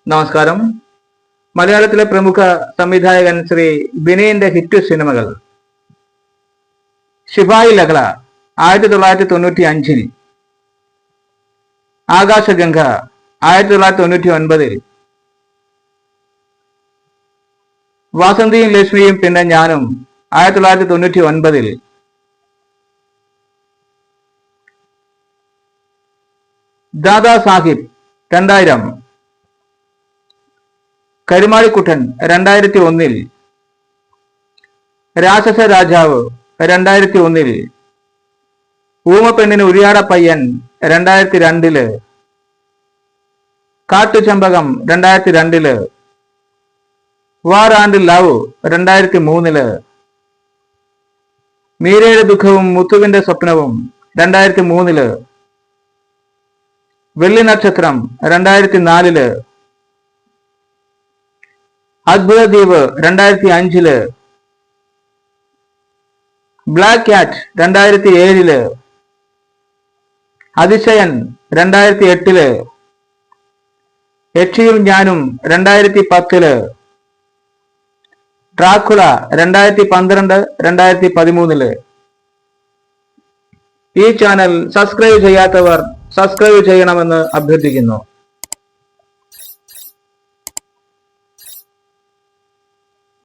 നമസ്കാരം. മലയാളത്തിലെ പ്രമുഖ സംവിധായകൻ ശ്രീ വിനയന്റെ ഹിറ്റ് സിനിമകൾ. ശിപായി ലഹള 1995, ആകാശഗംഗ 1999, വാസന്തിയും ലക്ഷ്മിയും പിന്നെ ഞാനും 1999, ദാദാ സാഹിബ് 2000, കരുമാടിക്കുട്ടൻ 2001, രാക്ഷസ രാജാവ് 2001, ഊമപ്പെണ്ണിന് ഉരിയാട പയ്യൻ 2002, കാട്ടുചെമ്പകം 2002, വാർ ആൻഡ് ലവ് 2003, മീരയുടെ ദുഃഖവും മുത്തുവിന്റെ സ്വപ്നവും 2003, വെള്ളി നക്ഷത്രം 2004, അത്ഭുത ദ്വീപ് 2005, ബ്ലാക്ക് ക്യാറ്റ് 2007, അതിശയൻ 2008, യക്ഷിയും ഞാനും 2010, ഡ്രാക്കുള 2012, 2013. ഈ ചാനൽ സബ്സ്ക്രൈബ് ചെയ്യാത്തവർ സബ്സ്ക്രൈബ് ചെയ്യണമെന്ന് അഭ്യർത്ഥിക്കുന്നു.